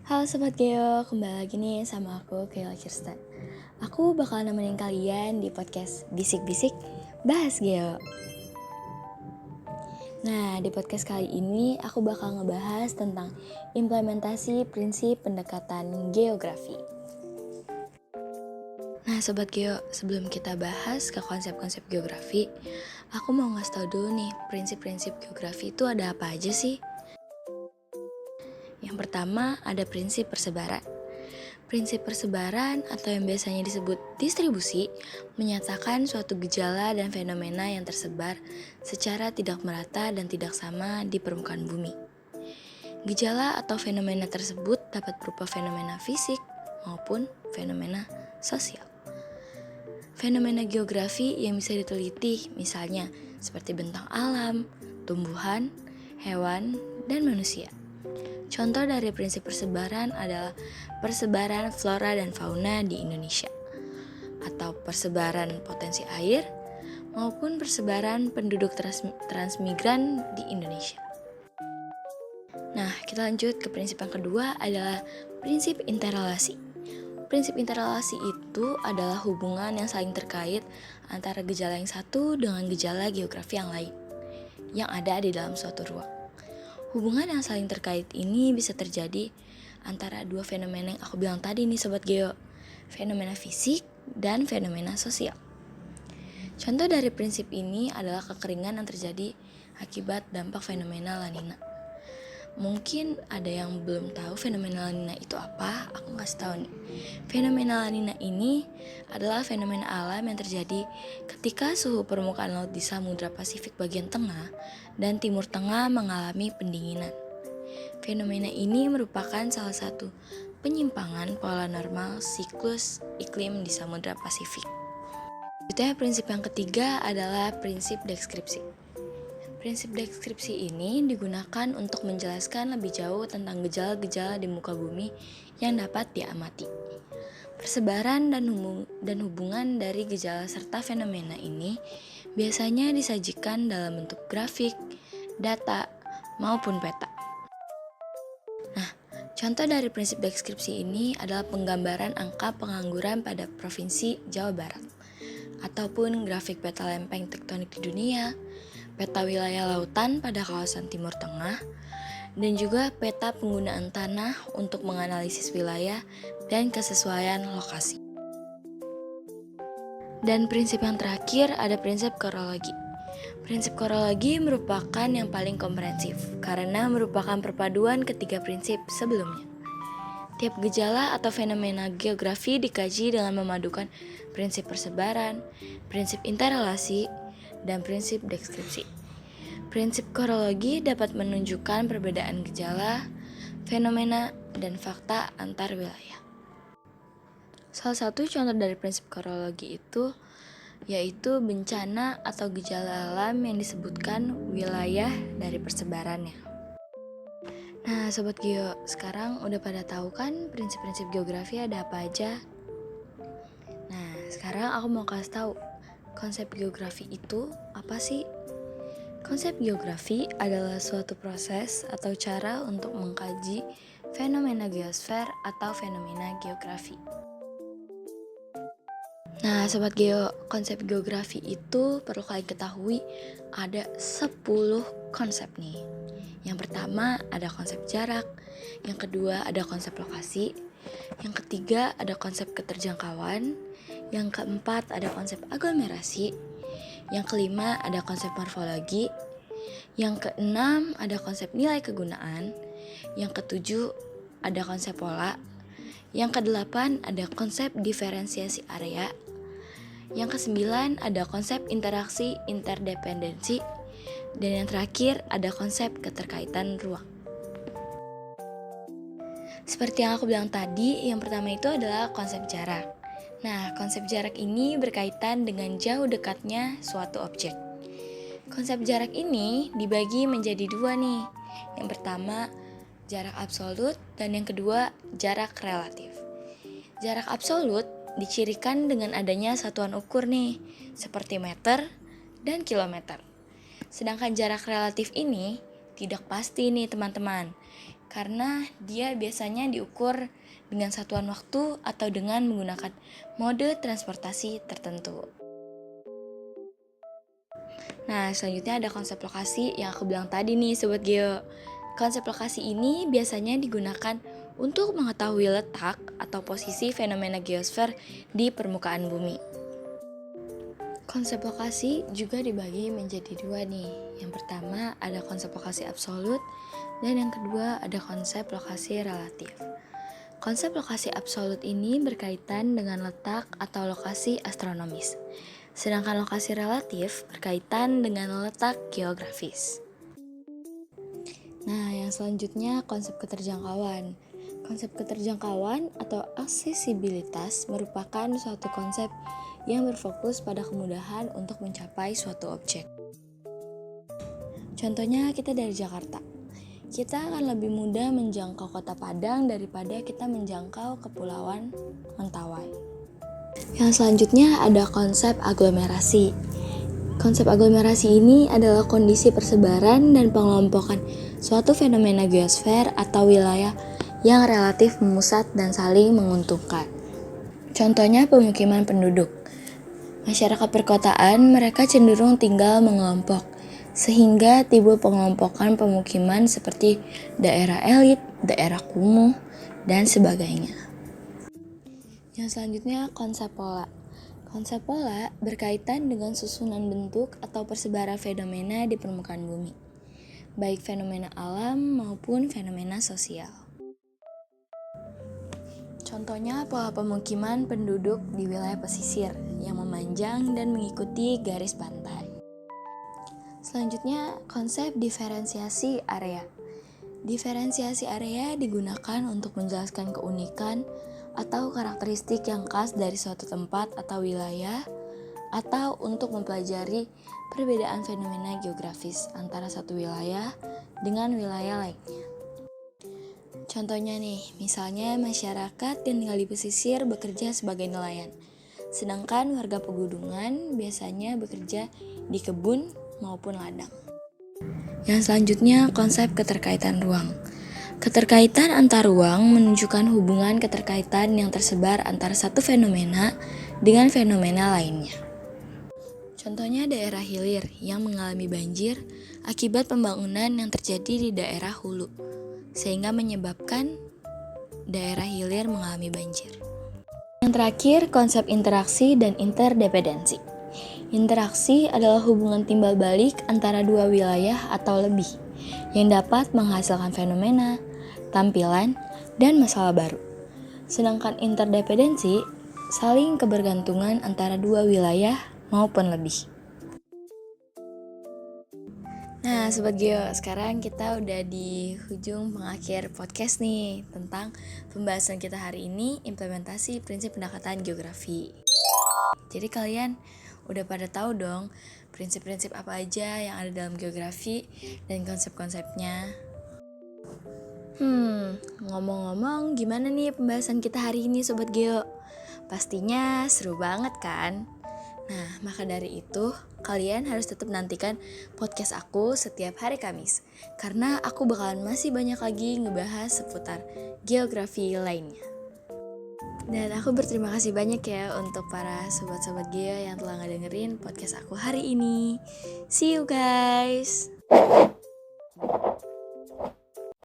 Halo Sobat Geo, kembali lagi nih sama aku, Geo Kirsten. Aku bakal nemenin kalian di podcast Bisik-Bisik Bahas Geo. Nah, di podcast kali ini aku bakal ngebahas tentang implementasi prinsip pendekatan geografi. Nah Sobat Geo, sebelum kita bahas ke konsep-konsep geografi, aku mau ngasih tau dulu nih, prinsip-prinsip geografi itu ada apa aja sih? Yang pertama ada prinsip persebaran. Prinsip persebaran atau yang biasanya disebut distribusi menyatakan suatu gejala dan fenomena yang tersebar secara tidak merata dan tidak sama di permukaan bumi. Gejala atau fenomena tersebut dapat berupa fenomena fisik maupun fenomena sosial. Fenomena geografi yang bisa diteliti misalnya seperti bentang alam, tumbuhan, hewan, dan manusia. Contoh dari prinsip persebaran adalah persebaran flora dan fauna di Indonesia, atau persebaran potensi air, maupun persebaran penduduk transmigran di Indonesia. Nah, kita lanjut ke prinsip yang kedua adalah prinsip interrelasi. Prinsip interrelasi itu adalah hubungan yang saling terkait antara gejala yang satu dengan gejala geografi yang lain, yang ada di dalam suatu ruang. Hubungan yang saling terkait ini bisa terjadi antara dua fenomena yang aku bilang tadi nih Sobat Geo, fenomena fisik dan fenomena sosial. Contoh dari prinsip ini adalah kekeringan yang terjadi akibat dampak fenomena La Nina. Mungkin ada yang belum tahu fenomena La Nina itu apa, aku kasih tahu nih. Fenomena La Nina ini adalah fenomena alam yang terjadi ketika suhu permukaan laut di Samudra Pasifik bagian tengah dan timur tengah mengalami pendinginan. Fenomena ini merupakan salah satu penyimpangan pola normal siklus iklim di Samudra Pasifik. Selanjutnya prinsip yang ketiga adalah prinsip deskripsi. Prinsip deskripsi ini digunakan untuk menjelaskan lebih jauh tentang gejala-gejala di muka bumi yang dapat diamati. Persebaran dan hubungan dari gejala serta fenomena ini biasanya disajikan dalam bentuk grafik, data, maupun peta. Nah, contoh dari prinsip deskripsi ini adalah penggambaran angka pengangguran pada Provinsi Jawa Barat, ataupun grafik peta lempeng tektonik di dunia, peta wilayah lautan pada kawasan Timur Tengah, dan juga peta penggunaan tanah untuk menganalisis wilayah dan kesesuaian lokasi. Dan prinsip yang terakhir ada prinsip korologi. Prinsip korologi merupakan yang paling komprehensif karena merupakan perpaduan ketiga prinsip sebelumnya. Tiap gejala atau fenomena geografi dikaji dengan memadukan prinsip persebaran, prinsip interrelasi, dan prinsip deskripsi. Prinsip korologi dapat menunjukkan perbedaan gejala, fenomena, dan fakta antar wilayah. Salah satu contoh dari prinsip korologi itu yaitu bencana atau gejala alam yang disebutkan wilayah dari persebarannya. Nah Sobat Geo, sekarang udah pada tahu kan prinsip-prinsip geografi ada apa aja? Nah sekarang aku mau kasih tahu konsep geografi itu apa sih? Konsep geografi adalah suatu proses atau cara untuk mengkaji fenomena geosfer atau fenomena geografi. Nah Sobat Geo, konsep geografi itu perlu kalian ketahui ada 10 konsep nih. Yang pertama ada konsep jarak, yang kedua ada konsep lokasi, yang ketiga ada konsep keterjangkauan, yang keempat ada konsep aglomerasi, yang kelima ada konsep morfologi, yang keenam ada konsep nilai kegunaan, yang ketujuh ada konsep pola, yang kedelapan ada konsep diferensiasi area, yang kesembilan ada konsep interaksi interdependensi, dan yang terakhir ada konsep keterkaitan ruang. Seperti yang aku bilang tadi, yang pertama itu adalah konsep jarak. Nah, konsep jarak ini berkaitan dengan jauh dekatnya suatu objek. Konsep jarak ini dibagi menjadi dua nih. Yang pertama, jarak absolut, dan yang kedua, jarak relatif. Jarak absolut dicirikan dengan adanya satuan ukur nih, seperti meter dan kilometer. Sedangkan jarak relatif ini tidak pasti nih teman-teman, karena dia biasanya diukur dengan satuan waktu atau dengan menggunakan mode transportasi tertentu. Nah, selanjutnya ada konsep lokasi yang aku bilang tadi nih Sobat Geo. Konsep lokasi ini biasanya digunakan untuk mengetahui letak atau posisi fenomena geosfer di permukaan bumi. Konsep lokasi juga dibagi menjadi dua nih. Yang pertama ada konsep lokasi absolut dan yang kedua ada konsep lokasi relatif. Konsep lokasi absolut ini berkaitan dengan letak atau lokasi astronomis. Sedangkan lokasi relatif berkaitan dengan letak geografis. Nah, yang selanjutnya konsep keterjangkauan. Konsep keterjangkauan atau aksesibilitas merupakan suatu konsep yang berfokus pada kemudahan untuk mencapai suatu objek. Contohnya kita dari Jakarta. Kita akan lebih mudah menjangkau Kota Padang daripada kita menjangkau Kepulauan Mentawai. Yang selanjutnya ada konsep aglomerasi. Konsep aglomerasi ini adalah kondisi persebaran dan pengelompokan suatu fenomena geosfer atau wilayah yang relatif memusat dan saling menguntungkan. Contohnya pemukiman penduduk. Masyarakat perkotaan mereka cenderung tinggal mengelompok, sehingga timbul pengelompokan pemukiman seperti daerah elit, daerah kumuh, dan sebagainya. Yang selanjutnya konsep pola. Konsep pola berkaitan dengan susunan bentuk atau persebaran fenomena di permukaan bumi, baik fenomena alam maupun fenomena sosial. Contohnya pola pemukiman penduduk di wilayah pesisir yang memanjang dan mengikuti garis pantai. Selanjutnya konsep diferensiasi area. Diferensiasi area digunakan untuk menjelaskan keunikan atau karakteristik yang khas dari suatu tempat atau wilayah, atau untuk mempelajari perbedaan fenomena geografis antara satu wilayah dengan wilayah lainnya. Contohnya nih, misalnya masyarakat yang tinggal di pesisir bekerja sebagai nelayan, sedangkan warga pegunungan biasanya bekerja di kebun maupun ladang. Yang selanjutnya konsep keterkaitan ruang. Keterkaitan antar ruang menunjukkan hubungan keterkaitan yang tersebar antara satu fenomena dengan fenomena lainnya. Contohnya daerah hilir yang mengalami banjir akibat pembangunan yang terjadi di daerah hulu, sehingga menyebabkan daerah hilir mengalami banjir. Yang terakhir, konsep interaksi dan interdependensi. Interaksi adalah hubungan timbal balik antara dua wilayah atau lebih yang dapat menghasilkan fenomena, tampilan, dan masalah baru. Sedangkan interdependensi saling kebergantungan antara dua wilayah maupun lebih. Nah, Sobat Geo, sekarang kita udah di ujung pengakhir podcast nih tentang pembahasan kita hari ini, implementasi prinsip pendekatan geografi. Jadi kalian udah pada tahu dong prinsip-prinsip apa aja yang ada dalam geografi dan konsep-konsepnya. Ngomong-ngomong, gimana nih pembahasan kita hari ini Sobat Geo? Pastinya seru banget kan? Nah, maka dari itu, kalian harus tetap nantikan podcast aku setiap hari Kamis, karena aku bakalan masih banyak lagi ngebahas seputar geografi lainnya. Dan aku berterima kasih banyak ya untuk para sobat-sobat Geo yang telah ngedengerin podcast aku hari ini. See you guys!